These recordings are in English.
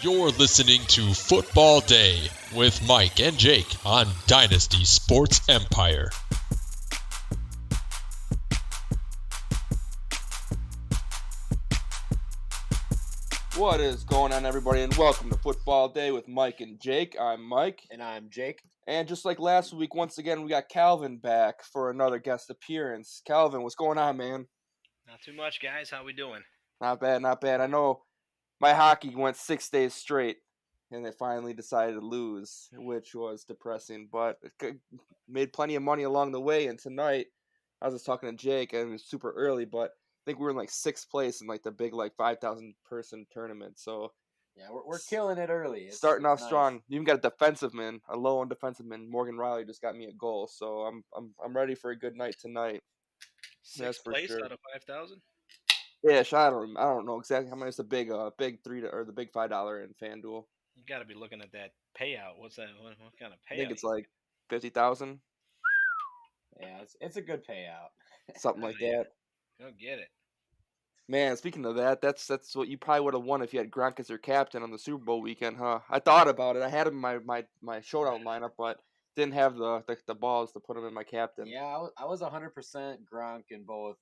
You're listening to Football Day with Mike and Jake on Dynasty Sports Empire. What is going on, everybody, and welcome to Football Day with Mike and Jake. I'm Mike. And I'm Jake. And just like last week, once again, we got Calvin back for another guest appearance. Calvin, what's going on, man? Not too much, guys. How we doing? Not bad, not bad. I know my hockey went 6 days straight, and they finally decided to lose, which was depressing, but made plenty of money along the way. And tonight, I was just talking to Jake, and it was super early, but I think we were in like 6th place in like the big 5,000 person tournament. So yeah, we're killing it early. Starting off nice. strong. You even got a defensive man, a low end defensive man. Morgan Riley just got me a goal, so I'm ready for a good night tonight. That's Sixth for place sure. out of 5,000. Ish. I don't know exactly how much. It's a big the big $5 in FanDuel. You got to be looking at that payout. What's that? What kind of payout? I think it's like 50,000. Yeah, it's a good payout. Something like that. Go get it. Man, speaking of that, that's what you probably would have won if you had Gronk as your captain on the Super Bowl weekend, huh? I thought about it. I had him in my showdown lineup, but didn't have the balls to put him in my captain. Yeah, I was 100% Gronk in both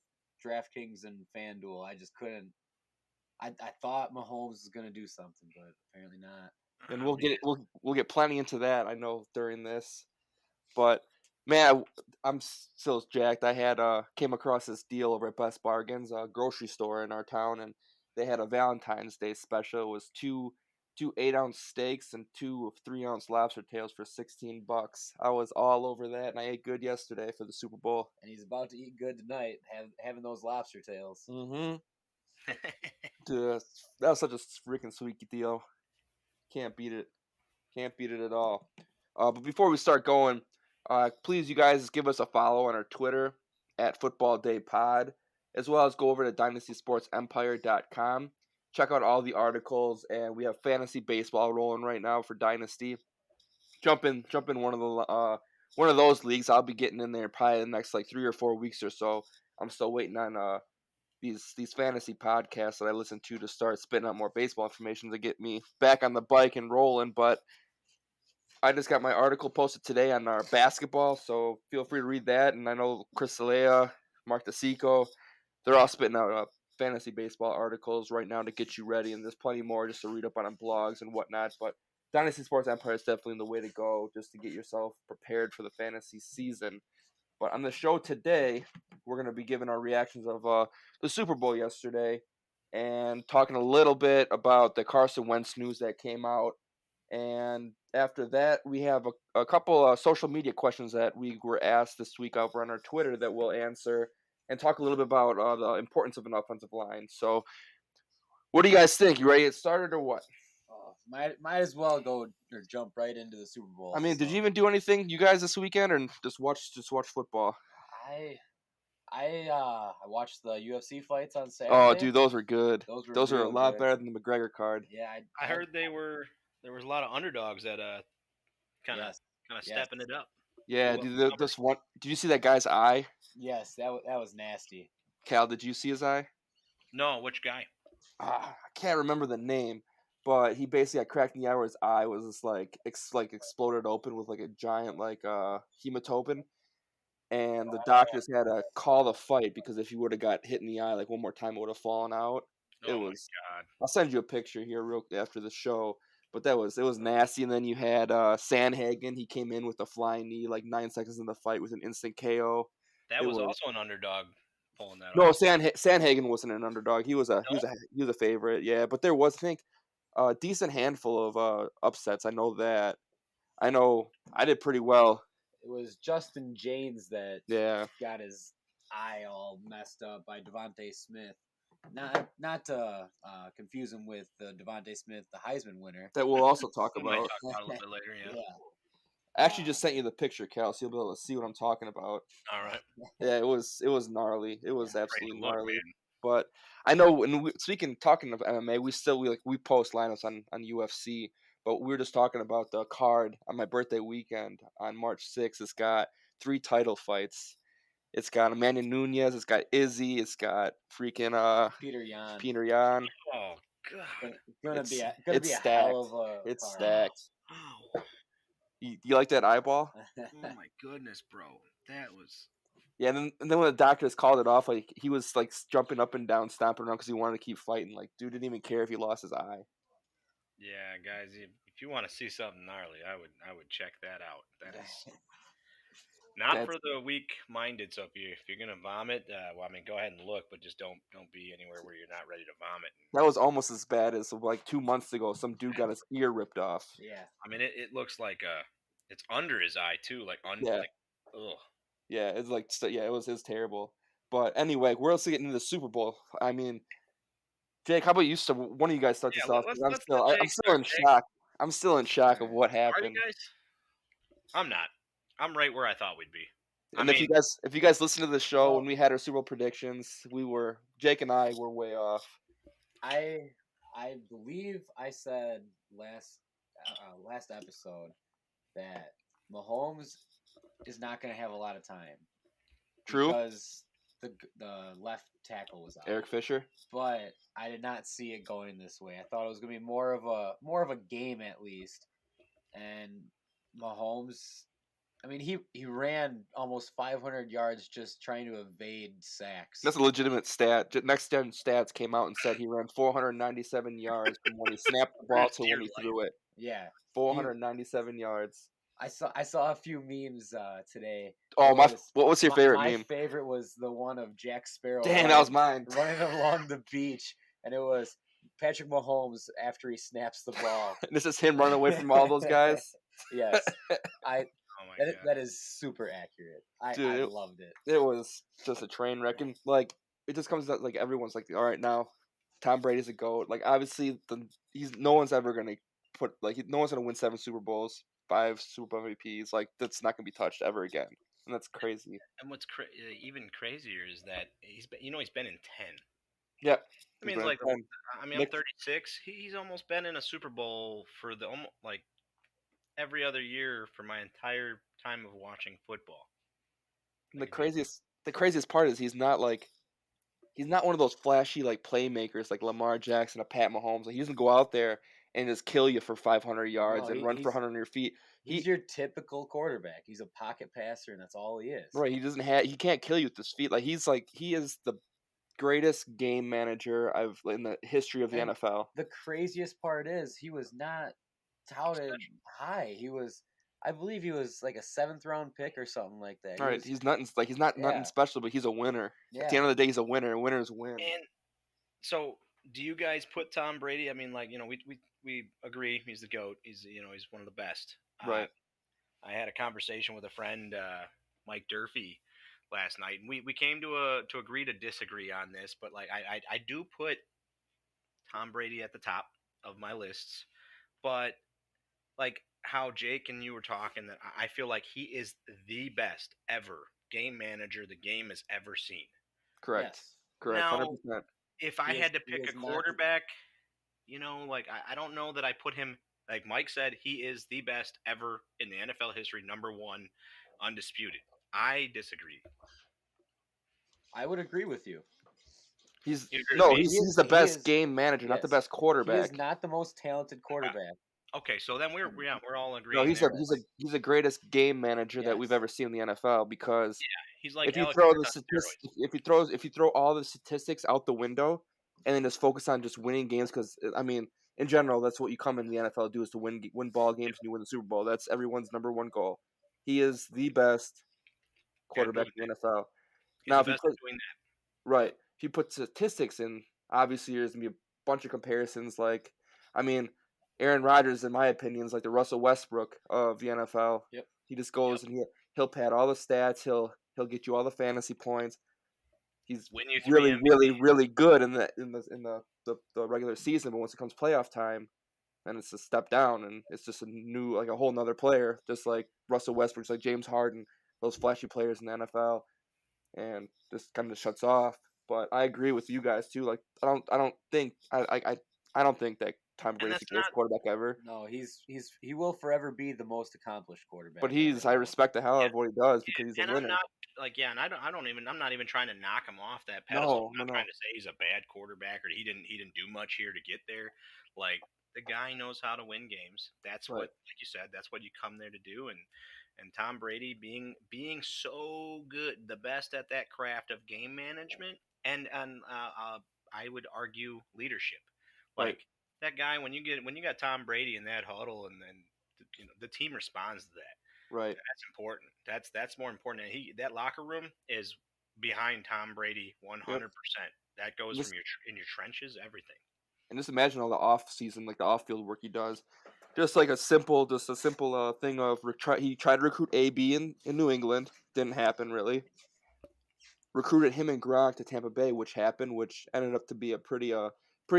DraftKings and FanDuel. I just couldn't. I thought Mahomes was gonna do something, but apparently not. And we'll get plenty into that, I know, during this. But man, I'm still jacked. I had came across this deal over at Best Bargains, a grocery store in our town, and they had a Valentine's Day special. It was two 8-ounce steaks and 2 3-ounce lobster tails for $16. I was all over that, and I ate good yesterday for the Super Bowl. And he's about to eat good tonight, having those lobster tails. Mm-hmm. Dude, that was such a freaking sweet deal. Can't beat it. Can't beat it at all. But before we start going, please, you guys, give us a follow on our Twitter at Football Day Pod, as well as go over to dynastysportsempire.com. Check out all the articles, and we have fantasy baseball rolling right now for Dynasty. Jump in one of those leagues. I'll be getting in there probably the next 3 or 4 weeks or so. I'm still waiting on these fantasy podcasts that I listen to start spitting out more baseball information to get me back on the bike and rolling. But I just got my article posted today on our basketball, so feel free to read that. And I know Chris Salea, Mark DeSico, they're all spitting out fantasy baseball articles right now to get you ready. And there's plenty more just to read up on blogs and whatnot. But Dynasty Sports Empire is definitely the way to go just to get yourself prepared for the fantasy season. But on the show today, we're going to be giving our reactions of the Super Bowl yesterday and talking a little bit about the Carson Wentz news that came out. And after that, we have a couple of social media questions that we were asked this week over on our Twitter that we'll answer and talk a little bit about the importance of an offensive line. So what do you guys think? You ready to get started or what? Might as well go or jump right into the Super Bowl. I mean, did you even do anything, you guys, this weekend, or just watch football? I watched the UFC fights on Saturday. Oh, dude, those were good. Those are a lot good. better than the McGregor card. Yeah, I heard there was a lot of underdogs that kind of stepping it up. Yeah, dude, this one. Did you see that guy's eye? Yes, that was nasty. Cal, did you see his eye? No, which guy? I can't remember the name, but he basically got cracked in the eye where his eye was just exploded open with a giant hematoma, and the doctors had to call the fight because if he would have got hit in the eye one more time, it would have fallen out. Oh my God! I'll send you a picture here real after the show. But it was nasty. And then you had Sandhagen. He came in with a flying knee 9 seconds in the fight with an instant KO. That was also an underdog pulling that no, off. Sandhagen wasn't an underdog. He was a favorite. Yeah, but there was, I think, a decent handful of upsets. I know that. I know I did pretty well. It was Justin James that got his eye all messed up by Devontae Smith. Not to confuse him with Devontae Smith, the Heisman winner. That we'll also talk about. Might talk about a little bit later, yeah. I actually just sent you the picture, Cal, so you'll be able to see what I'm talking about. All right. Yeah, it was gnarly. It was absolutely gnarly. Man. But I know when talking of MMA, we post lineups on UFC. But we were just talking about the card on my birthday weekend on March 6th. It's got 3 title fights. It's got Amanda Nunes. It's got Izzy. It's got freaking Peter Yan. Peter Yan. Oh, God. Gonna It's be a stacked. hell of a It's car. stacked. Oh, You like that eyeball? oh my goodness, bro. That was. Yeah, and then when the doctors called it off, like he was like jumping up and down, stomping around because he wanted to keep fighting. Like, dude didn't even care if he lost his eye. Yeah, guys, if you want to see something gnarly, I would check that out. That is not for the weak-minded. So if you're gonna vomit, well, I mean, go ahead and look, but just don't be anywhere where you're not ready to vomit. That was almost as bad as like 2 months ago. Some dude got his ear ripped off. Yeah. I mean, it looks like it's under his eye too, like Yeah. like, ugh. Yeah, it's like it's terrible. But anyway, we're also getting into the Super Bowl. I mean, Jake, how about you? One of you guys start Yeah, this off. let's I'm let Jake still in start. Jake, shock. I'm still in shock of Alright. what are you happened. guys? I'm not. I'm right where I thought we'd be. And if you guys listen to the show when we had our Super Bowl predictions, Jake and I were way off. I believe I said last episode that Mahomes is not going to have a lot of time. True. Because the left tackle was out. Eric Fisher. But I did not see it going this way. I thought it was going to be more of a game at least. And Mahomes, I mean, he ran almost 500 yards just trying to evade sacks. That's a legitimate stat. Next Gen Stats came out and said he ran 497 yards from when he snapped the ball to when he threw it. Yeah, 497 yards. I saw a few memes today. Oh what was your favorite meme? My favorite was the one of Jack Sparrow. Damn, that was mine. Running along the beach, and it was Patrick Mahomes after he snaps the ball. This is him running away from all those guys. Yes, Oh my God. that is super accurate. I loved it. It was just a train wreck, and like it just comes out like everyone's like, all right, now Tom Brady's a GOAT. Like obviously no one's ever gonna no one's gonna win 7 Super Bowls, 5 Super Bowl MVPs. Like that's not gonna be touched ever again, and that's crazy. And what's even crazier is that he's been in 10. Yeah, I mean, like, I'm 36. He's almost been in a Super Bowl for like every other year for my entire time of watching football. The craziest part is he's not one of those flashy like playmakers like Lamar Jackson or Pat Mahomes. Like he doesn't go out there and just kill you for 500 yards and run for 100 on your feet. He's your typical quarterback. He's a pocket passer, and that's all he is. Right. He can't kill you with his feet. Like he is the greatest game manager in the history of the NFL. The craziest part is he was not touted high. I believe he was like a 7th round pick or something like that. He's nothing nothing special, but he's a winner. Yeah. At the end of the day, he's a winner. Winners win. And so, do you guys put Tom Brady? I mean, like, we agree he's the GOAT. He's he's one of the best. Right. I had a conversation with a friend, Mike Durfee, last night, and we came to agree to disagree on this. But like, I do put Tom Brady at the top of my lists, but like how Jake and you were talking, that I feel like he is the best ever game manager the game has ever seen. Correct. Yes. Correct. Now, 100%. if I had to pick a quarterback, like I don't know that I put him, like Mike said, he is the best ever in the NFL history, number 1, undisputed. I disagree. I would agree with you. He's the best game manager, not the best quarterback. He is not the most talented quarterback. Okay, so then we're all agreeing. No, he's the greatest game manager that we've ever seen in the NFL because he's like if you throw all the statistics out the window and then just focus on just winning games, because I mean in general that's what you come in the NFL to do, is to win ball games and you win the Super Bowl. That's everyone's number 1 goal. He is the best quarterback in the NFL. Now, if you put statistics in, obviously there's gonna be a bunch of comparisons. Like, I mean, Aaron Rodgers, in my opinion, is like the Russell Westbrook of the NFL. Yep. He just goes and he'll pad all the stats. He'll get you all the fantasy points. He's really, really, really good in the regular season, but once it comes playoff time, then it's a step down, and it's just a whole nother player, just like Russell Westbrook's, like James Harden, those flashy players in the NFL, and just kind of shuts off. But I agree with you guys too. Like I don't think that Tom And Brady's that's the greatest not quarterback ever. No, he will forever be the most accomplished quarterback. But ever. I respect the hell out yeah, of what he does because he's a and I'm winner. not and I'm not even trying to knock him off that pedestal. I'm not No. trying to say he's a bad quarterback or he didn't do much here to get there. Like the guy knows how to win games. That's Right. what, like you said, that's what you come there to do. And Tom Brady being so good, the best at that craft of game management and I would argue leadership. Right. Like that guy when you got Tom Brady in that huddle and then the team responds to that. Right. That's important. That's more important. And that locker room is behind Tom Brady 100%. That goes Just from in your trenches, everything. and just imagine all the off season, like the off field work he does. Just like a simple thing of he tried to recruit AB in New England, didn't happen really. Recruited him and Gronk to Tampa Bay, which happened, which ended up to be a pretty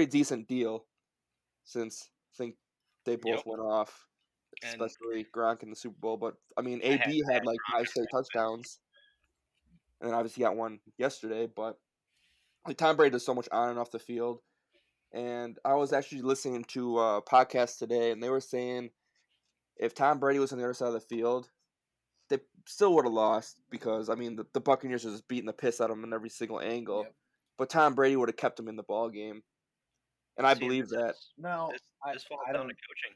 decent deal, since I think they both Yep. went off, And especially Gronk in the Super Bowl. But I mean, I AB had had like Gronk 5 and straight Francis. touchdowns, and then obviously got one yesterday. But like Tom Brady does so much on and off the field. And I was actually listening to a podcast today, and they were saying if Tom Brady was on the other side of the field, they still would have lost because I mean the Buccaneers are just beating the piss out of him in every single angle. Yep. But Tom Brady would have kept him in the ball game, and I See, and believe that No, this falls I down to don't. coaching.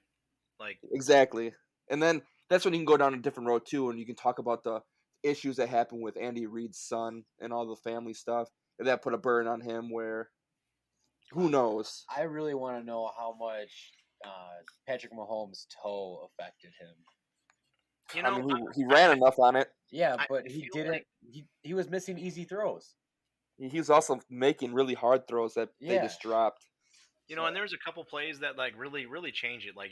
Like, exactly. And then that's when you can go down a different road too, and you can talk about the issues that happened with Andy Reid's son and all the family stuff, and that put a burden on him. Where who knows? I really want to know how much Patrick Mahomes' toe affected him. you I know, mean, he ran enough on it. Yeah, I but he feel didn't. like He was missing easy throws. He was also making really hard throws that they Yeah. just dropped. and there's a couple plays that like really change it. Like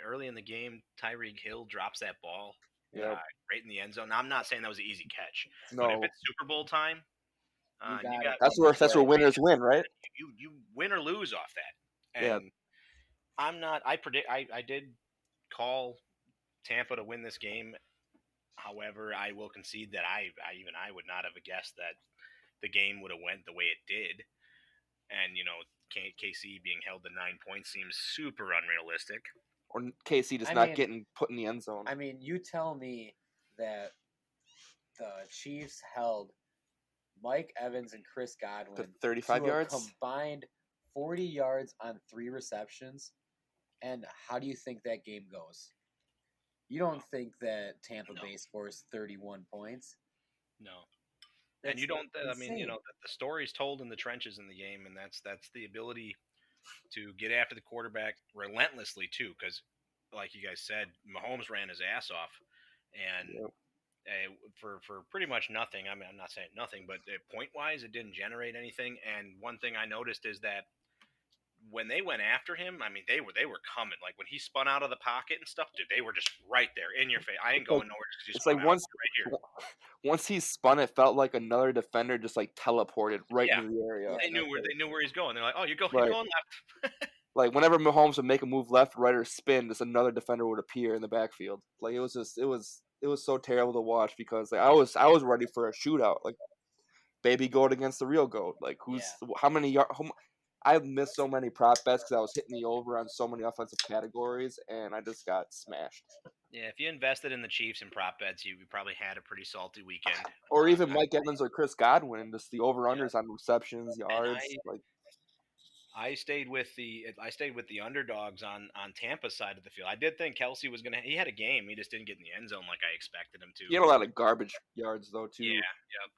early in the game, Tyreek Hill drops that ball Yeah. right in the end zone. Now, I'm not saying that was an easy catch, but if No, it's Super Bowl time, You and you got got it. that's where winners win, right? you win or lose off that. Yeah. And I did call Tampa to win this game. However, I will concede that I would not have guessed that the game would have went the way it did. And KC being held to 9 points seems super unrealistic. Or KC just not getting put in the end zone. I mean, you tell me that the Chiefs held Mike Evans and Chris Godwin To 35 to yards? a combined 40 yards on 3 receptions. And how do you think that game goes? You don't think that Tampa No. Bay scores 31 points? No. That's And you don't. I mean, insane. the story's told in the trenches in the game, and that's the ability to get after the quarterback relentlessly too. Because, like you guys said, Mahomes ran his ass off, and Yep. for pretty much nothing. I mean, I'm not saying nothing, but point wise, it didn't generate anything. And one thing I noticed is that when they went after him, I mean, they were coming. Like when he spun out of the pocket and stuff, dude, they were just right there in your face. I ain't going nowhere because you It's spun like out right here. once he spun, it felt like another defender just like teleported right Yeah. into the area. Yeah. They knew where he's going. They're like, oh, you're Right. going left. Like whenever Mahomes would make a move left, right, or spin, just another defender would appear in the backfield. Like it was so terrible to watch because like, I was ready for a shootout. Like baby goat against the real goat. Like how many yards? I missed so many prop bets because I was hitting the over on so many offensive categories, and I just got smashed. Yeah, if you invested in the Chiefs and prop bets, you probably had a pretty salty weekend. Or even Mike Evans or Chris Godwin, just the over-unders on receptions, And yards. I stayed with the underdogs on Tampa's side of the field. I did think Kelsey was gonna. He had a game. He just didn't get in the end zone like I expected him to. He had a lot of garbage yards though too. Yeah,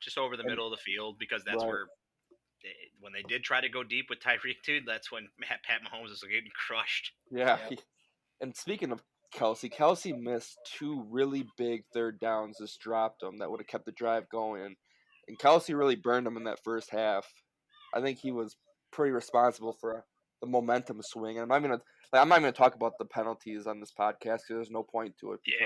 just over the middle of the field because that's Right. where when they did try to go deep with Tyreek, dude, that's when Pat Mahomes was getting crushed. Yeah. Yep. And speaking of Kelsey missed 2 really big third downs, just dropped them that would have kept the drive going. And Kelsey really burned him in that first half. I think he was pretty responsible for the momentum swing. And I'm not gonna talk about the penalties on this podcast because there's no point to it because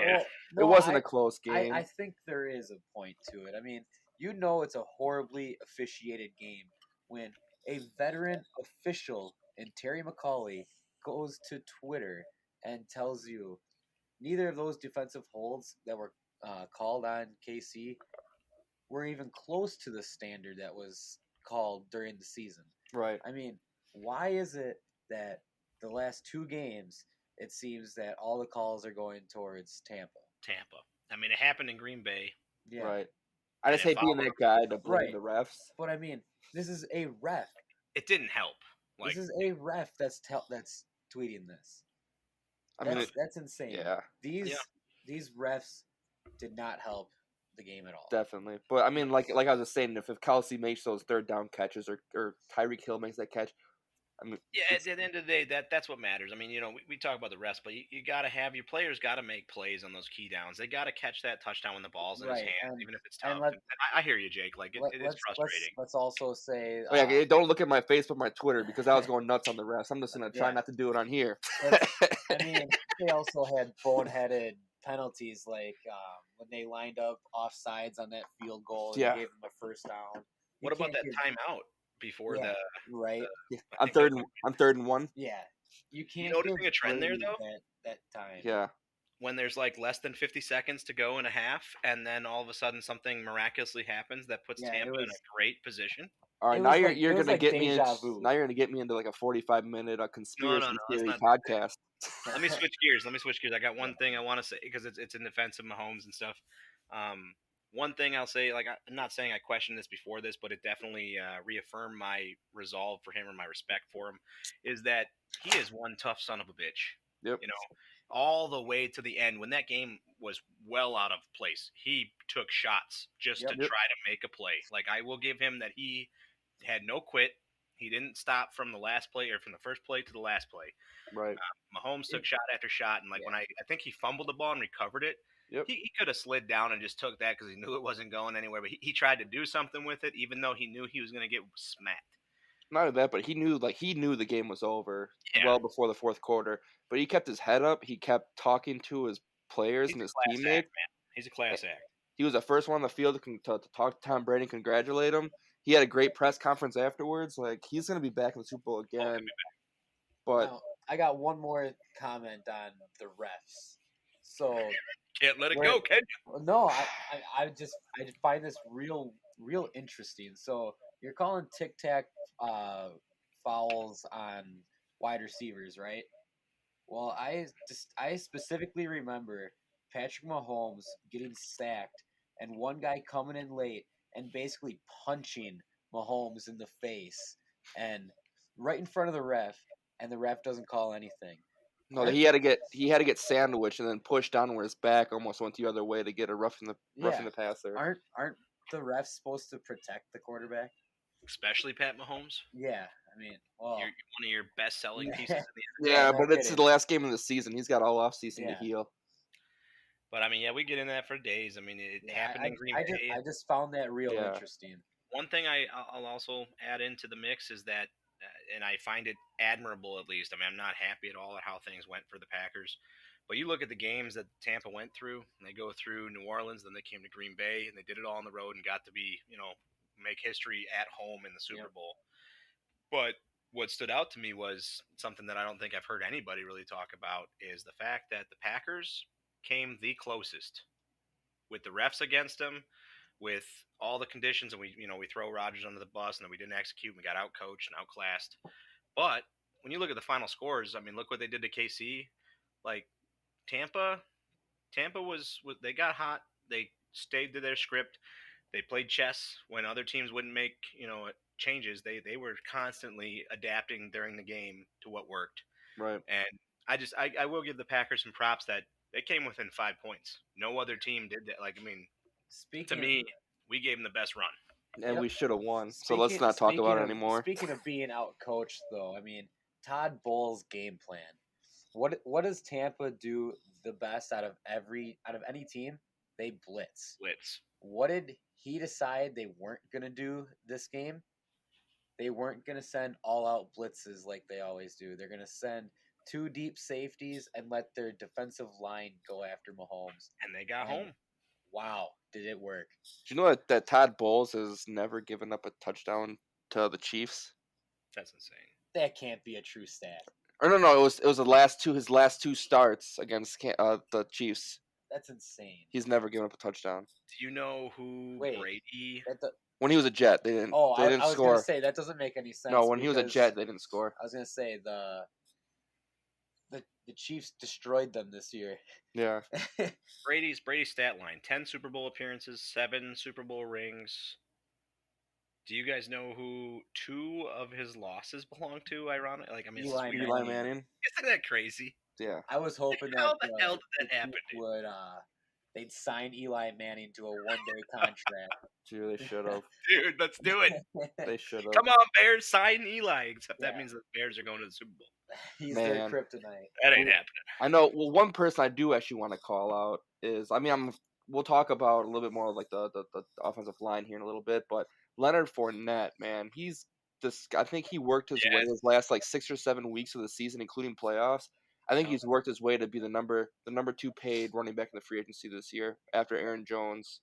Yeah. it wasn't a close game. I think there is a point to it. I mean, it's a horribly officiated game when a veteran official in Terry McCauley goes to Twitter and tells you neither of those defensive holds that were called on KC were even close to the standard that was called during the season. Right. I mean, why is it that the last 2 games, it seems that all the calls are going towards Tampa. Tampa. I mean, it happened in Green Bay. Yeah. Right. I And just it hate being followed. that guy to blame Right. the refs. But I mean, this is a ref. It didn't help. Like, This is a ref that's tweeting this. I mean, That's insane. yeah, These refs did not help the game at all. definitely. But I mean, like I was just saying, if Kelsey makes those third down catches or Tyreek Hill makes that catch, I mean, yeah, at the end of the day, that's what matters. I mean, we talk about the rest, but you got to have your players got to make plays on those key downs. They got to catch that touchdown when the ball's in his Right, hands, and- even if it's and tough. And I hear you, Jake. Like, it is frustrating. Let's also say. oh, yeah, don't look at my Facebook, my Twitter, because I was going nuts on the refs. I'm just gonna try Yeah. not to do it on here. I mean, they also had boneheaded penalties, like when they lined up offsides on that field goal and Yeah. gave them a first down. You What about can't that give- timeout before Yeah, the? right? I'm third and 1. Yeah, you can't. noticing give a trend there, Brady though? That time. Yeah. When there's like less than 50 seconds to go in a half, and then all of a sudden something miraculously happens that puts Yeah, it Tampa in a was- great position. All right, It now was you're like- you're it was gonna like get me deja into vu. now you're gonna get me into like a 45-minute conspiracy no, theory that's podcast. Let me switch gears. I got one thing I want to say because it's in defense of Mahomes and stuff. One thing I'll say, like, I'm not saying I questioned this before this, but it definitely reaffirmed my resolve for him or my respect for him, is that he is one tough son of a bitch. Yep. All the way to the end when that game was well out of place. He took shots just to Yep. try to make a play. Like, I will give him that he had no quit. He didn't stop from the last play or from the first play to the last play. Right. Mahomes took shot after shot, and when I think he fumbled the ball and recovered it. Yep. He could have slid down and just took that because he knew it wasn't going anywhere. But he tried to do something with it, even though he knew he was going to get smacked. Not only that, but he knew the game was over Yeah. well before the fourth quarter. But he kept his head up. He kept talking to his players He's and a his class teammates. act, man. He's a class act. He was the first one on the field to talk to Tom Brady and congratulate him. He had a great press conference afterwards. Like, he's going to be back in the Super Bowl again. But Now, I got one more comment on the refs. So Can't let it go, can you? no, I just find this real interesting. So you're calling tic tac fouls on wide receivers, right? Well, I specifically remember Patrick Mahomes getting sacked and one guy coming in late and basically punching Mahomes in the face and right in front of the ref, and the ref doesn't call anything. no, he had to get sandwiched and then pushed down where his back almost went the other way to get a roughing the passer. Aren't the refs supposed to protect the quarterback? Especially Pat Mahomes. Yeah, I mean, well, You're one of your best-selling pieces in the Yeah, no but it's kidding. the last game of the season. He's got all off season to Yeah. heal. But I mean, yeah, we get into that for days. I mean, it happened in Green Bay. I just found that real Yeah. interesting. One thing I'll also add into the mix is that, and I find it admirable at least. I mean, I'm not happy at all at how things went for the Packers, but you look at the games that Tampa went through, and they go through New Orleans, then they came to Green Bay, and they did it all on the road and got to be, make history at home in the Super Bowl. But what stood out to me was something that I don't think I've heard anybody really talk about is the fact that the Packers came the closest with the refs against them, with all the conditions, and we throw Rodgers under the bus, and then we didn't execute, and we got outcoached and outclassed. But when you look at the final scores, I mean, look what they did to KC. Like, Tampa was they got hot. They stayed to their script. They played chess when other teams wouldn't make changes. They were constantly adapting during the game to what worked. Right. And I will give the Packers some props that they came within 5 points. No other team did that. Like, I mean, to me, we gave them the best run. And we should have won. So let's not talk about it anymore. Speaking of being out coached, though, I mean, Todd Bowles' game plan. What does Tampa do the best out of any team? They blitz. What did he decide they weren't gonna do this game? They weren't gonna send all-out blitzes like they always do. They're gonna send 2 deep safeties and let their defensive line go after Mahomes. And they got home. Wow, did it work? Do you know that Todd Bowles has never given up a touchdown to the Chiefs? That's insane. That can't be a true stat. Or no, it was his last 2 starts against the Chiefs. That's insane. He's never given up a touchdown. Do you know who Brady? When he was a Jet, they didn't. They didn't I was score. gonna say that doesn't make any sense. No, when he was a Jet, they didn't score. I was gonna say the Chiefs destroyed them this year. Yeah. Brady's stat line: 10 Super Bowl appearances, 7 Super Bowl rings. Do you guys know who 2 of his losses belong to? Ironic, like I mean, it's just weird. Eli Manning. Isn't that crazy? Yeah. I was hoping that How the hell did the that happen, Chiefs dude? would they'd sign Eli Manning to a 1-day contract. Gee, they should have. Dude, let's do it. They should have. Come on, Bears, sign Eli. Except that Yeah. means the Bears are going to the Super Bowl. He's their Man. kryptonite. That ain't Well, happening. I know. Well, one person I do actually want to call out is, I mean, we'll talk about a little bit more like the offensive line here in a little bit, but Leonard Fournette, man, he's this. I think he worked his way Yes. his last like 6 or 7 weeks of the season, including playoffs. I think Yep. he's worked his way to be the number 2 paid running back in the free agency this year after Aaron Jones.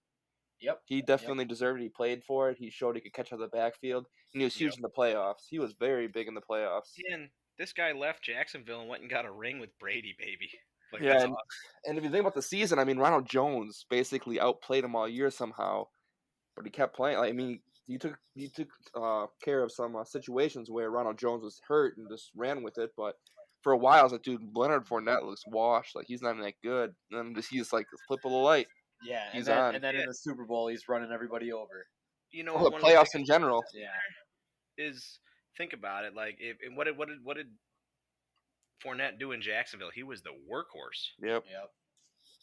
Yep. He definitely deserved it. He played for it. He showed he could catch out of the backfield, and he was huge in the playoffs. He was very big in the playoffs. Yeah, and this guy left Jacksonville and went and got a ring with Brady, baby. Like, Yeah, that's and, awesome. and if you think about the season, I mean, Ronald Jones basically outplayed him all year somehow, but he kept playing. Like, I mean, he took care of some situations where Ronald Jones was hurt and just ran with it. But for a while, I was like, dude, Leonard Fournette looks washed. Like, he's not even that good. And then he's like the flip of the light. Yeah, He's and then on. and then in the Super Bowl he's running everybody over. You know, Or the one of the playoffs in biggest general. Yeah. is think about it. Like, and what did Fournette do in Jacksonville? He was the workhorse. Yep.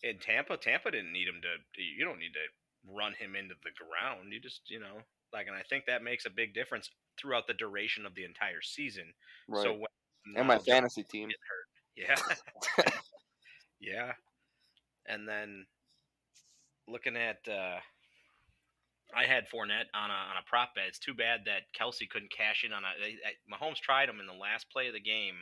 In Tampa didn't need him to. You don't need to run him into the ground. You just, and I think that makes a big difference throughout the duration of the entire season. Right. So when And my Ronald Jones fantasy team. get hurt, yeah, yeah, and then looking at. I had Fournette on a prop bet. It's too bad that Kelsey couldn't cash in on Mahomes tried him in the last play of the game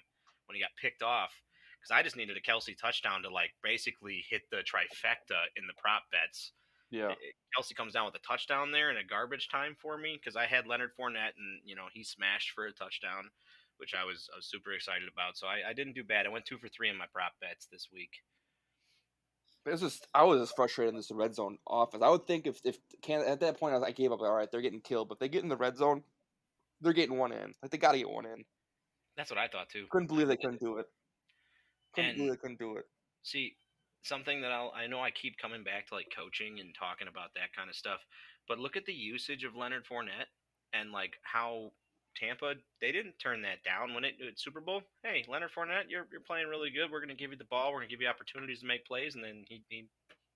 when he got picked off because I just needed a Kelsey touchdown to like basically hit the trifecta in the prop bets. Yeah. Kelsey comes down with a touchdown there in a garbage time for me because I had Leonard Fournette and he smashed for a touchdown, which I was super excited about. So I didn't do bad. I went 2 for 3 in my prop bets this week. I was just frustrated in this red zone offense. I would think if at that point I gave up. All right, they're getting killed, but they get in the red zone, they're getting one in. Like they got to get one in. That's what I thought too. Couldn't believe they couldn't do it. Couldn't. See, something that I know I keep coming back to like coaching and talking about that kind of stuff, but look at the usage of Leonard Fournette and like how Tampa, they didn't turn that down when it Super Bowl. Hey, Leonard Fournette, you're playing really good. We're going to give you the ball. We're going to give you opportunities to make plays, and then he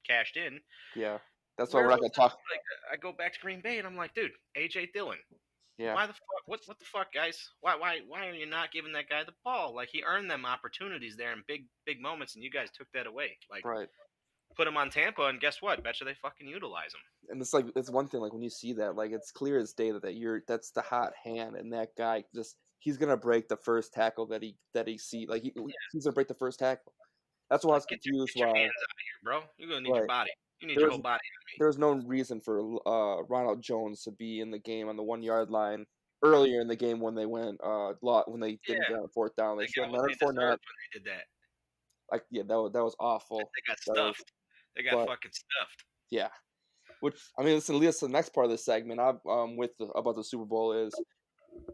cashed in. Yeah, that's why we're not going to talk. Like, I go back to Green Bay and I'm like, dude, AJ Dillon. Yeah. Why the fuck? What the fuck, guys? Why are you not giving that guy the ball? Like he earned them opportunities there in big moments, and you guys took that away. Like, right. Put him on Tampa, and guess what? Betcha they fucking utilize him. And it's one thing like when you see that, like it's clear as day that's the hot hand, and that guy he's gonna break the first tackle that he see. Like he's gonna break the first tackle. That's why I was confused. Get your hands out of here, bro. You're gonna need your body. You need your whole body. There's no reason for Ronald Jones to be in the game on the 1 yard line earlier in the game when they went when they didn't get on fourth down. They should have Leonard Fournette when they did that. Like that was awful. They got stuffed. They got fucking stuffed. Yeah. Which I mean, listen, the next part of this segment about the Super Bowl is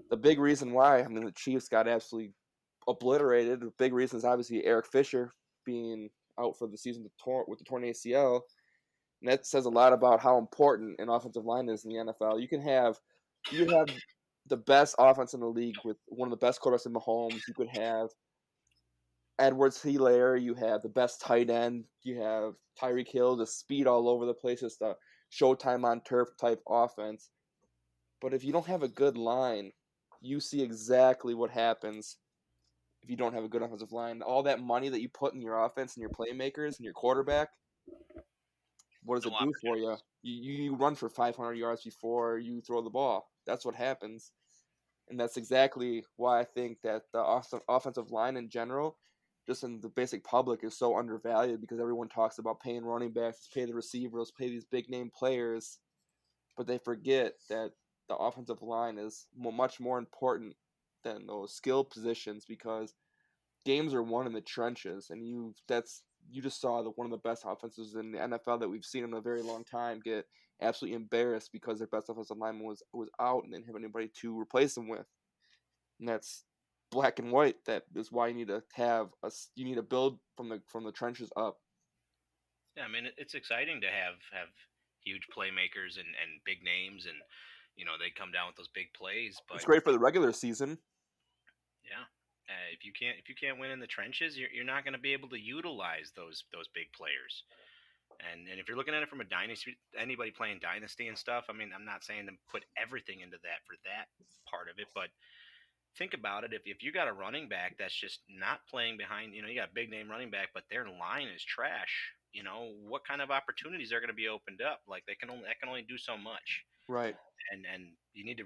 the big reason why. I mean, the Chiefs got absolutely obliterated. The big reason is obviously Eric Fisher being out for the season with the torn ACL. And that says a lot about how important an offensive line is in the NFL. You can have the best offense in the league with one of the best quarterbacks in Mahomes. You could have Edwards-Helaire. You have the best tight end. You have Tyreek Hill, the speed all over the place. It's the Showtime on turf type offense. But if you don't have a good line, you see exactly what happens if you don't have a good offensive line. All that money that you put in your offense and your playmakers and your quarterback, what does it do for you? You run for 500 yards before you throw the ball. That's what happens. And that's exactly why I think that the offensive line in general, just in the basic public, is so undervalued because everyone talks about paying running backs, pay the receivers, pay these big name players, but they forget that the offensive line is much more important than those skill positions because games are won in the trenches, and you just saw one of the best offenses in the NFL that we've seen in a very long time get absolutely embarrassed because their best offensive lineman was out and didn't have anybody to replace them with. And that's black and white. That is why you need to have you need to build from the trenches up. Yeah, I mean it's exciting to have huge playmakers and big names, and they come down with those big plays. But It's great for the regular season. yeah, if you can't win in the trenches, you're not going to be able to utilize those big players. And if you're looking at it from a dynasty, anybody playing dynasty and stuff, I mean, I'm not saying to put everything into that for that part of it, but think about it. If you got a running back that's just not playing behind, you got a big name running back, but their line is trash. What kind of opportunities are going to be opened up? Like that can only do so much. Right. And you need to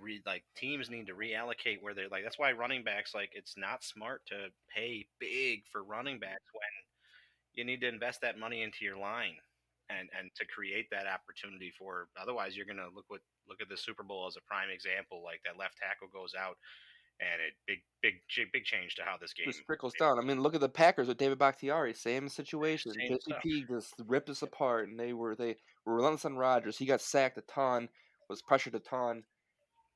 teams need to reallocate where they're like. That's why running backs, like, it's not smart to pay big for running backs when you need to invest that money into your line and to create that opportunity for. Otherwise, you're gonna look at the Super Bowl as a prime example. Like that left tackle goes out, and it big change to how this game Just trickles down. I mean, look at the Packers with David Bakhtiari. Same situation. Same stuff. JPP just ripped us apart, and they were relentless on Rodgers. He got sacked a ton, was pressured a ton.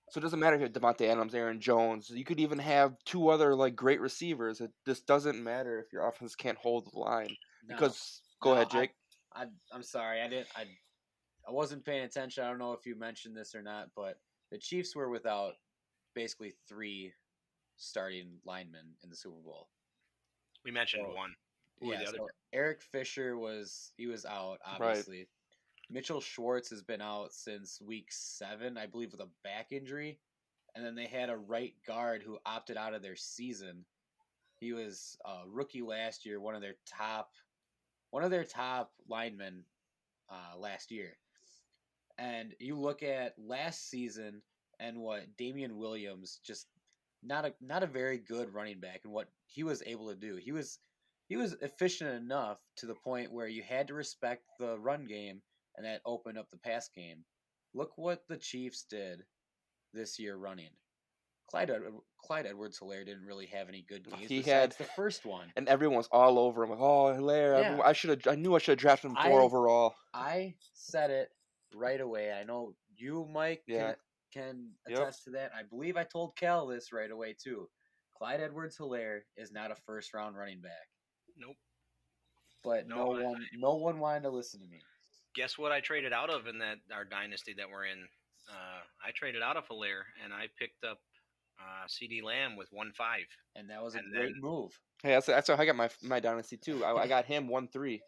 So it doesn't matter if you have Devontae Adams, Aaron Jones. You could even have two other great receivers. It just doesn't matter if your offense can't hold the line. Because go ahead, Jake. I'm sorry. I wasn't paying attention. I don't know if you mentioned this or not, but the Chiefs were without basically 3 starting linemen in the Super Bowl. We mentioned one. Yeah, so Eric Fisher was out, obviously. Right. Mitchell Schwartz has been out since week 7, I believe, with a back injury. And then they had a right guard who opted out of their season. He was a rookie last year, one of their top linemen last year. And you look at last season and what Damian Williams, just not a very good running back, and what he was able to do. He was efficient enough to the point where you had to respect the run game, and that opened up the pass game. Look what the Chiefs did this year running. Clyde Edwards-Helaire didn't really have any good games besides the first one. And everyone's all over him. Like, oh, Helaire. Yeah. I knew I should have drafted him 4 overall. I said it right away. I know you, Mike, can attest to that. I believe I told Cal this right away, too. Clyde Edwards-Helaire is not a first-round running back. Nope. But no one wanted to listen to me. Guess what I traded out of in our dynasty that we're in? I traded out of Helaire, and I picked up CD Lamb with 1-5. And that was a great move. Hey, that's how I got my dynasty, too. I got him 1-3.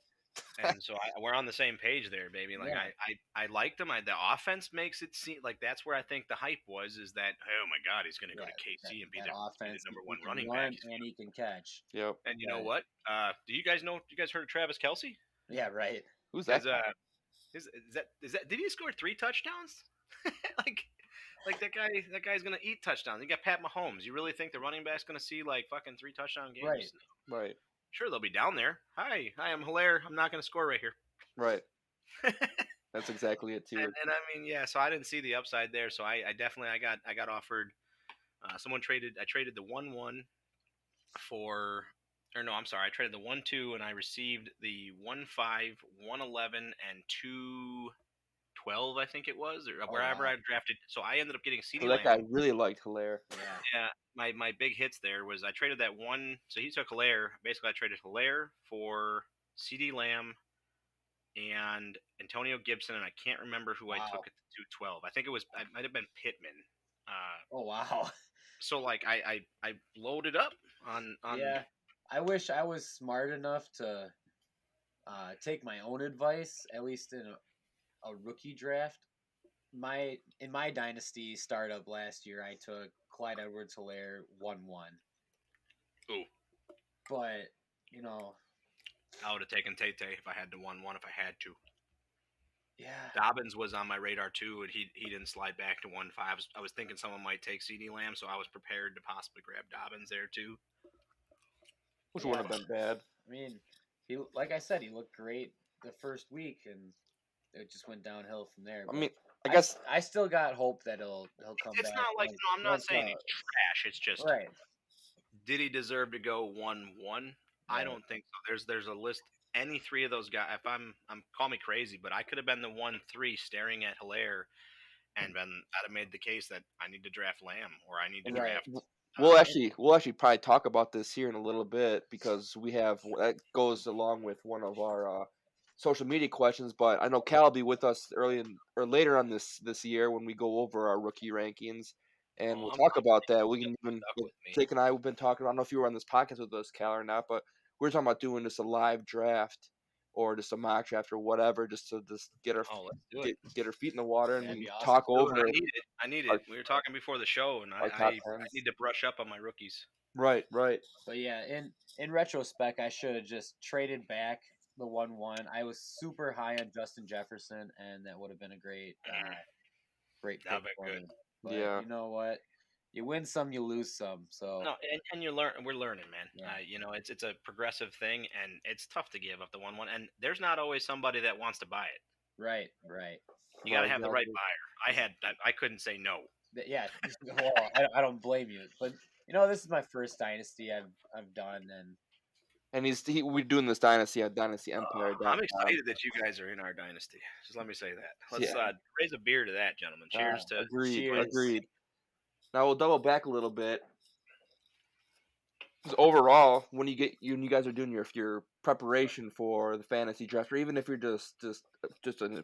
And so we're on the same page there, baby. Like, yeah. I liked him. The offense makes it seem like that's where I think the hype was, is that, oh my God, he's going to go to KC and be the number 1 running back. And he can catch. Yep. And you know what? Do you guys heard of Travis Kelce? Yeah, right. Who's that? Is that did he score 3 touchdowns? like that guy's gonna eat touchdowns. You got Pat Mahomes. You really think the running back's gonna see fucking 3 touchdown games? Right. Sure, they'll be down there. Hi, I'm Helaire. I'm not gonna score right here. Right. That's exactly it too. And I mean, yeah. So I didn't see the upside there. So I definitely I got offered. Someone traded. I traded the 1-1 for. Or no, I'm sorry. I traded the 1-2 and I received the 1-5, 1-11, and 2-12. I think it was, or wherever I drafted. So I ended up getting CD Lamb. That guy really liked Helaire. Yeah. My big hits there was I traded that one. So he took Helaire. Basically, I traded Helaire for CD Lamb and Antonio Gibson, and I can't remember who I took at the 2-12. I think it might have been Pittman. Oh wow! So I loaded up on. Yeah, I wish I was smart enough to take my own advice, at least in a rookie draft. In my dynasty startup last year, I took Clyde Edwards-Helaire 1-1. Ooh. But I would have taken Tate if I had to 1-1 if I had to. Yeah. Dobbins was on my radar too, and he didn't slide back to 1-5. I was thinking someone might take CD Lamb, so I was prepared to possibly grab Dobbins there too. Which wouldn't have been bad. I mean, like I said, he looked great the first week, and it just went downhill from there. I mean, I guess I still got hope that he'll come back. It's not like I'm not saying he's trash. It's just did he deserve to go 1-1? Right. I don't think so. There's a list. Any 3 of those guys. If I'm call me crazy, but I could have been the 1-3 staring at Helaire, and I'd have made the case that I need to draft Lamb or I need to draft We'll actually probably talk about this here in a little bit because we have that goes along with one of our social media questions. But I know Cal will be with us or later on this year when we go over our rookie rankings, and we'll talk about that. We can even Jake and I have been talking. I don't know if you were on this podcast with us, Cal, or not, but we were talking about doing just a live draft or just a mock draft or whatever, just to get our get our feet in the water and awesome. talk over. I need it. We were talking before the show, and I need to brush up on my rookies. Right. But yeah, in retrospect, I should have just traded back the 1-1. I was super high on Justin Jefferson, and that would have been a great pick for me. But you know what? You win some, you lose some. So no, and we're learning, man. Yeah. It's a progressive thing, and it's tough to give up the 1-1. And there's not always somebody that wants to buy it. Right. You got to have the right buyer. I couldn't say no. Yeah. Well, I don't blame you, but this is my first dynasty I've done, and we're doing this dynasty at Dynasty Empire. I'm excited that you guys are in our dynasty. Just let me say that. Let's raise a beer to that, gentlemen. Cheers to agreed. Now we'll double back a little bit. Because overall, when you guys are doing your preparation for the fantasy draft, or even if you're just a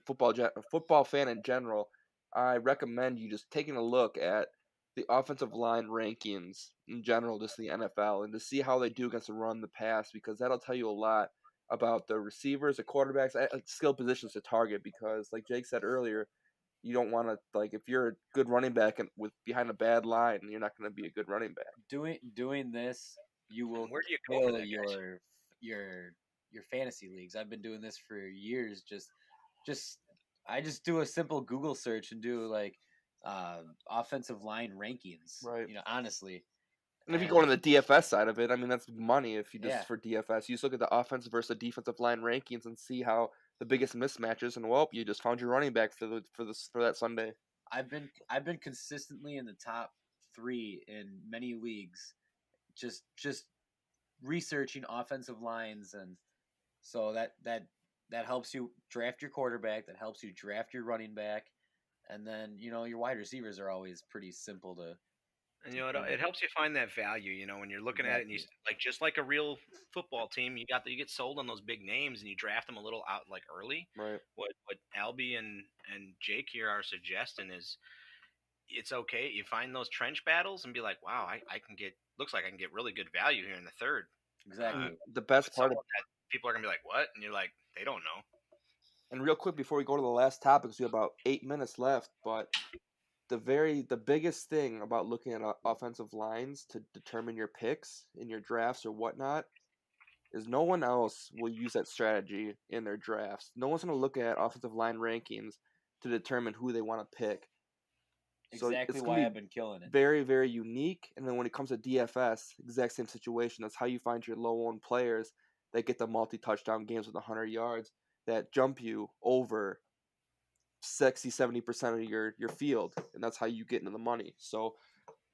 football fan in general, I recommend you just taking a look at the offensive line rankings in general, just in the NFL, and to see how they do against the run, the pass, because that'll tell you a lot about the receivers, the quarterbacks, skill positions to target. Because, like Jake said earlier, you don't want to if you're a good running back and behind a bad line, you're not going to be a good running back. Doing this, you will kill your fantasy leagues. I've been doing this for years. I just do a simple Google search and do offensive line rankings. Right. Honestly. And if you go on the DFS side of it, I mean, that's money. If you just for DFS, you just look at the offensive versus the defensive line rankings and see how the biggest mismatches, and you just found your running back for that Sunday. I've been consistently in the top 3 in many leagues, just researching offensive lines, and so that helps you draft your quarterback, that helps you draft your running back, and then your wide receivers are always pretty simple to. And it helps you find that value. When you're looking at it, and you just like a real football team, you get sold on those big names, and you draft them a little out early. Right. What Albie and Jake here are suggesting is, it's okay. You find those trench battles and be like, wow, looks like I can get really good value here in the third. Exactly. The best part of that, people are gonna be like, what? And you're like, they don't know. And real quick before we go to the last topic, because we have about 8 minutes left, but the biggest thing about looking at offensive lines to determine your picks in your drafts or whatnot is no one else will use that strategy in their drafts. No one's going to look at offensive line rankings to determine who they want to pick. Exactly why I've been killing it. Very, very unique. And then when it comes to DFS, exact same situation. That's how you find your low-owned players that get the multi-touchdown games with 100 yards that jump you over 60-70% of your field, and that's how you get into the money. So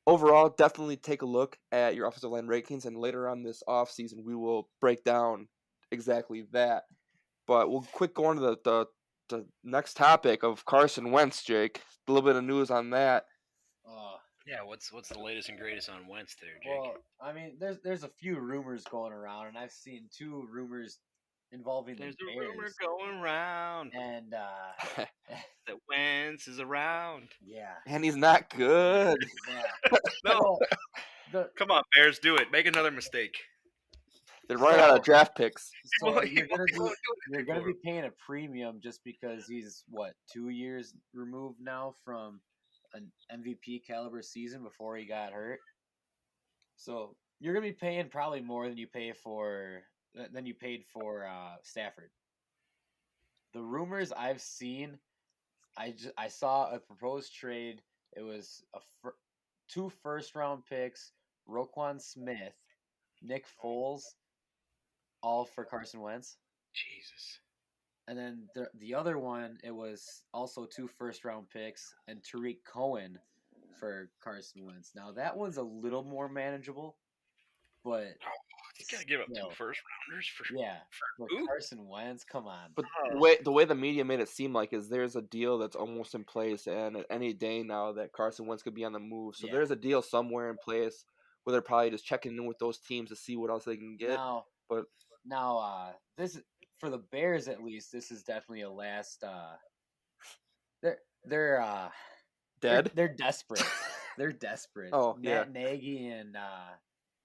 overall, definitely take a look at your offensive line rankings, and later on this offseason we will break down exactly that. But we'll quick go on to the next topic of Carson Wentz, Jake. A little bit of news on that. Yeah, what's the latest and greatest on Wentz there, Jake? Well, I mean, there's a few rumors going around, and I've seen 2 rumors involving the Bears. There's a rumor going around, and that Wentz is around. Yeah, and he's not good. Yeah. No, come on, Bears, do it. Make another mistake. They're running out of draft picks. So you're gonna be paying a premium just because he's 2 years removed now from an MVP caliber season before he got hurt. So you're gonna be paying probably more than you paid for Stafford. The rumors I've seen, I saw a proposed trade. It was 2 first-round picks, Roquan Smith, Nick Foles, all for Carson Wentz. Jesus. And then the other one, it was also 2 first-round picks and Tariq Cohen for Carson Wentz. Now that one's a little more manageable, but you gotta give up 2 first rounders for Carson Wentz. Come on. But the way the media made it seem like is there's a deal that's almost in place, and at any day now that Carson Wentz could be on the move. So there's a deal somewhere in place where they're probably just checking in with those teams to see what else they can get. But this for the Bears at least, this is definitely a last. They're dead. They're desperate. They're desperate. Oh, Matt Nagy and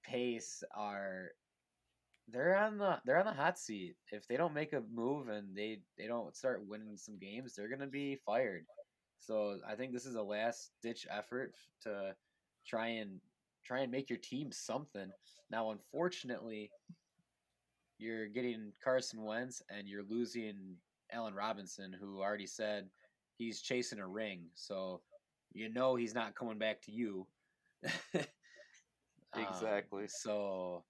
Pace they're on the hot seat. If they don't make a move and they don't start winning some games, they're gonna be fired. So I think this is a last ditch effort to try and make your team something. Now, unfortunately, you're getting Carson Wentz and you're losing Allen Robinson, who already said he's chasing a ring. So he's not coming back to you. Exactly. So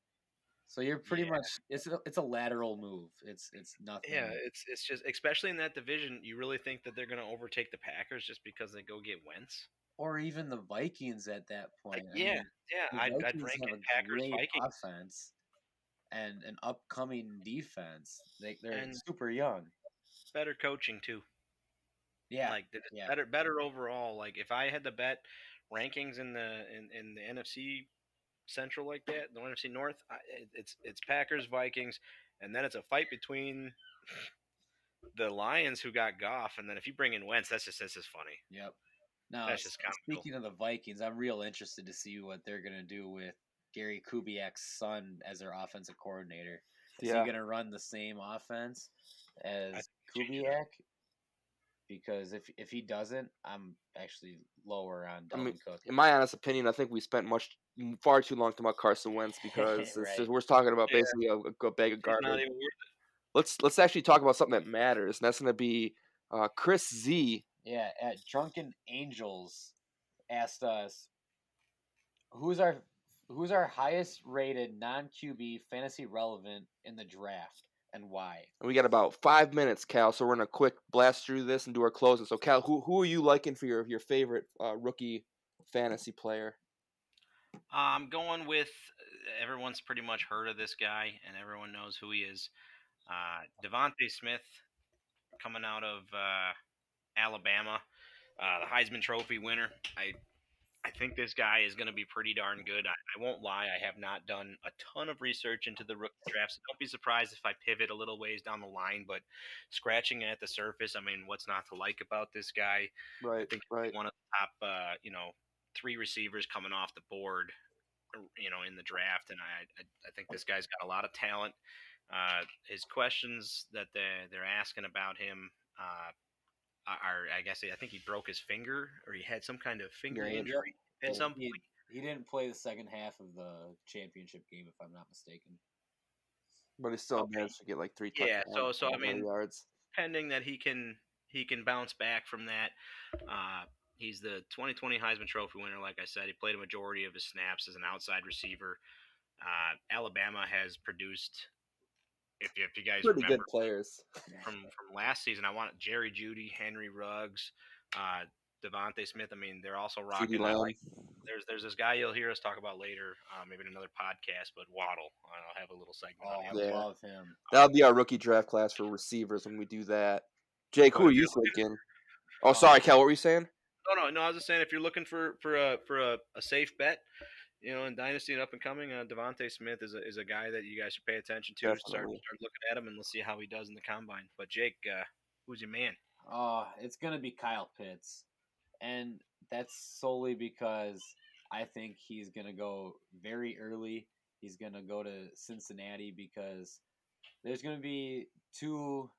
you're pretty much it's a lateral move. It's nothing. Yeah, it's just, especially in that division, you really think that they're going to overtake the Packers just because they go get Wentz? Or even the Vikings at that point. Yeah, I'd Vikings rank have it a Packers great Vikings. offense and an upcoming defense. They're And super young. better coaching too. Yeah, like better overall. Like if I had to bet rankings in the NFC Central like that, the NFC North, it's Packers, Vikings, and then it's a fight between the Lions, who got Goff, and then if you bring in Wentz, that's just funny. Yep. Now, That's just comical. speaking of the Vikings, I'm real interested to see what they're gonna do with Gary Kubiak's son as their offensive coordinator. Is he gonna run the same offense as Kubiak? Because if he doesn't, I'm actually lower on Dalvin Cook. In my honest opinion, I think we spent far too long talking about Carson Wentz because Right. we're talking about basically a bag of garbage. Not even worth it. Let's actually talk about something that matters, and that's going to be Chris Z. Yeah, at Drunken Angels asked us who's our highest rated non QB fantasy relevant in the draft and why. And we got about 5 minutes, Cal, so we're gonna quick blast through this and do our closing. So, Cal, who are you liking for your favorite rookie fantasy player? I'm going with everyone's pretty much heard of this guy, and everyone knows who he is. Devontae Smith, coming out of Alabama, the Heisman Trophy winner. I think this guy is going to be pretty darn good. I won't lie, I have not done a ton of research into the rookie draft, so don't be surprised if I pivot a little ways down the line. But scratching at the surface, I mean, what's not to like about this guy? Right, I think right. one of the top, 3 receivers coming off the board, in the draft, and I think this guy's got a lot of talent. His questions that they're asking about him are, I think he broke his finger, or he had some kind of finger injury at some point. He didn't play the second half of the championship game, if I'm not mistaken. But he still managed to get like 3 touchdowns. Yeah, so I mean, yards. Pending that he can bounce back from that. He's the 2020 Heisman Trophy winner. Like I said, he played a majority of his snaps as an outside receiver. Alabama has produced, if you guys pretty remember, good players from last season. I want Jerry Jeudy, Henry Ruggs, Devontae Smith. I mean, they're also rocking. There's this guy you'll hear us talk about later, maybe in another podcast, but Waddle. I'll have a little segment on him. I love him. That'll be our rookie draft class for receivers when we do that. Jake, who are you thinking? Oh, sorry, Cal. What were you saying? No. I was just saying, if you're looking for a safe bet, in Dynasty and up and coming, Devontae Smith is a guy that you guys should pay attention to. Start looking at him, and let's see how he does in the combine. But Jake, who's your man? It's gonna be Kyle Pitts, and that's solely because I think he's gonna go very early. He's gonna go to Cincinnati because there's gonna be two.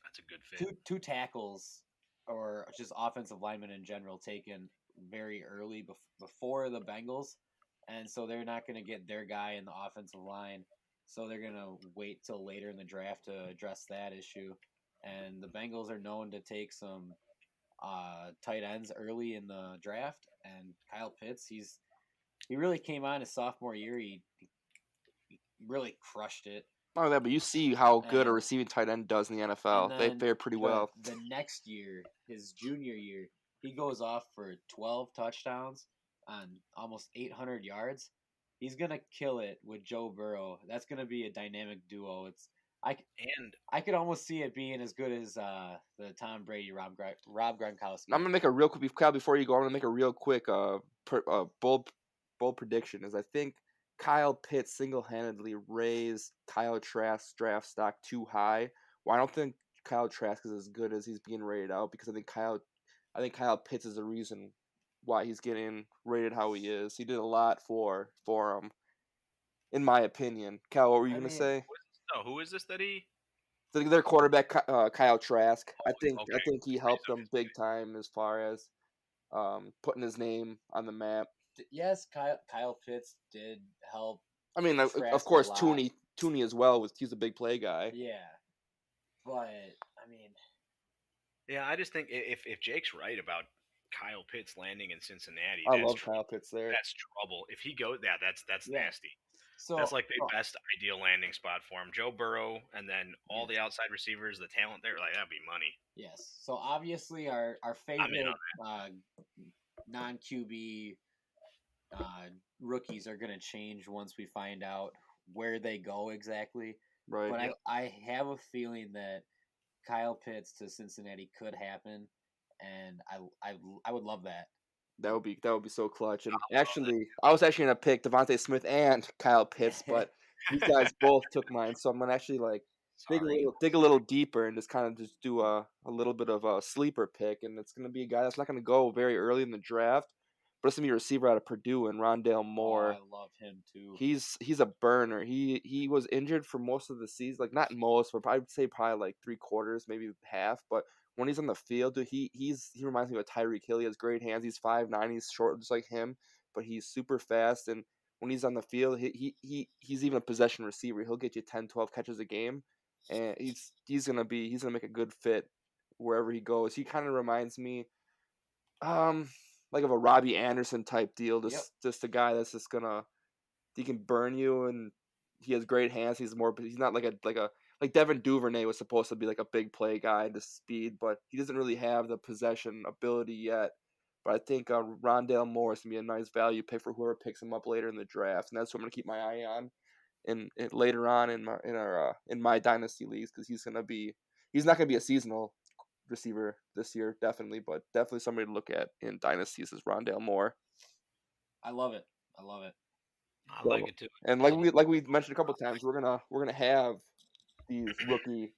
That's a good fit. Two tackles, or just offensive linemen in general, taken very early before the Bengals. And so they're not going to get their guy in the offensive line. So they're going to wait till later in the draft to address that issue. And the Bengals are known to take some tight ends early in the draft. And Kyle Pitts, he really came on his sophomore year. He really crushed it. Oh, yeah, but you see how good a receiving tight end does in the NFL. They fare pretty well. The next year, his junior year, he goes off for 12 touchdowns on almost 800 yards. He's gonna kill it with Joe Burrow. That's gonna be a dynamic duo. I could almost see it being as good as the Tom Brady Rob Gronkowski. I'm gonna make a real quick before you go. I'm gonna make a real quick bold bold prediction is I think Kyle Pitts single-handedly raised Kyle Trask's draft stock too high. Well, I don't think Kyle Trask is as good as he's being rated out because I think Kyle Pitts is the reason why he's getting rated how he is. He did a lot for him, in my opinion. Cal, what were you gonna say? Who is this that he? Their quarterback, Kyle Trask. I think Okay. he helped them big time as far as putting his name on the map. Yes, Kyle Pitts did help. I mean, of Trask a course, lot. Tooney as well. He's a big play guy. Yeah, but I mean, Yeah, I just think if Jake's right about Kyle Pitts landing in Cincinnati, I love Kyle Pitts there. That's trouble. If he goes, that's Yeah. nasty. so That's like the best ideal landing spot for him. Joe Burrow, and then all the outside receivers, the talent there, like that'd be money. Yes. So obviously, our favorite non QB rookies are going to change once we find out where they go exactly. Right. But I have a feeling that Kyle Pitts to Cincinnati could happen, and I would love that. That would be so clutch. And actually, I was actually gonna pick Devontae Smith and Kyle Pitts, but you guys both took mine, so I'm gonna actually dig a little deeper and just kind of just do a little bit of a sleeper pick, and it's gonna be a guy that's not gonna go very early in the draft, but it's gonna be a receiver out of Purdue and Rondale Moore. I love him too. He's a burner. He was injured for most of the season, like not most, but I'd say probably like 3/4, maybe half. But when he's on the field, dude, he reminds me of Tyreek Hill. He has great hands. He's 5'9", he's short just like him, but he's super fast. And when he's on the field, he's even a possession receiver. He'll get you 10, 12 catches a game, and he's gonna make a good fit wherever he goes. He kind of reminds me, like of a Robbie Anderson type deal. Just a guy that's just gonna. He can burn you, and he has great hands. He's not like Devin Duvernay was supposed to be like a big play guy, the speed, but he doesn't really have the possession ability yet. But I think Rondale Moore is gonna be a nice value pick for whoever picks him up later in the draft, and that's what I'm gonna keep my eye on. In later on in my dynasty leagues, because he's not gonna be a seasonal receiver this year, definitely, but definitely somebody to look at in dynasties is Rondale Moore. I love it. I like it too. And like we mentioned a couple times, we're gonna have these rookie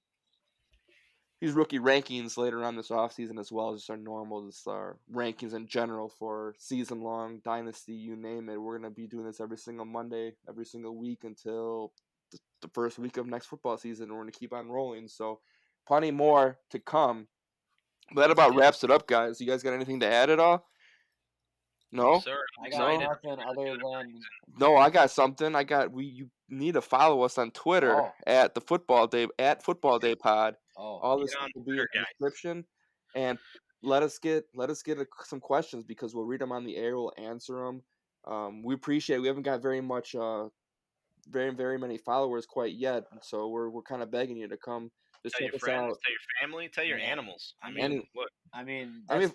rankings later on this offseason as well as just our normal, just our rankings in general for season long dynasty, you name it. We're gonna be doing this every single Monday, every single week until the first week of next football season. We're gonna keep on rolling. So plenty more to come. But that about wraps it up, guys. You guys got anything to add at all? No, sir. I got nothing other than. No, I got something. You need to follow us on Twitter at the Football Day Pod. All this will be in the description, and let us get some questions because we'll read them on the air. We'll answer them. We appreciate. We haven't got very much, very many followers quite yet, so we're kind of begging you to come. Just tell check your us friends, out. tell your family, tell your animals.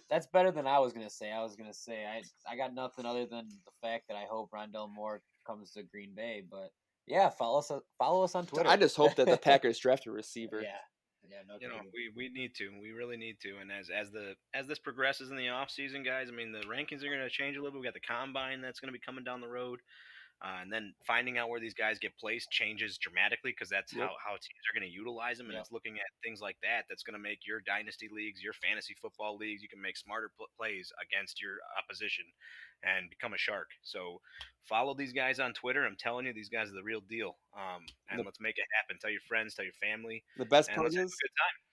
That's better than I was gonna say. I got nothing other than the fact that I hope Rondale Moore comes to Green Bay. But yeah, follow us on Twitter. I just hope that the Packers draft a receiver. Yeah, we need to. We really need to. And as this progresses in the off season, guys, I mean the rankings are going to change a little bit. We got the combine that's going to be coming down the road. And then finding out where these guys get placed changes dramatically because that's how teams are going to utilize them. And it's looking at things like that's going to make your dynasty leagues, your fantasy football leagues, you can make smarter plays against your opposition and become a shark. So follow these guys on Twitter. I'm telling you, these guys are the real deal. And let's make it happen. Tell your friends, tell your family. The best part is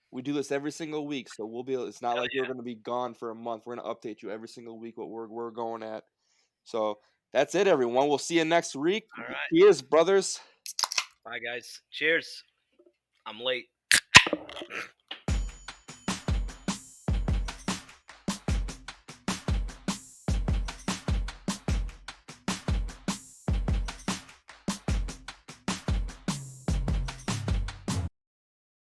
we do this every single week. So it's not like we're going to be gone for a month. We're going to update you every single week what we're going at. So that's it, everyone. We'll see you next week. All right. Cheers, brothers. Bye, guys. Cheers. I'm late.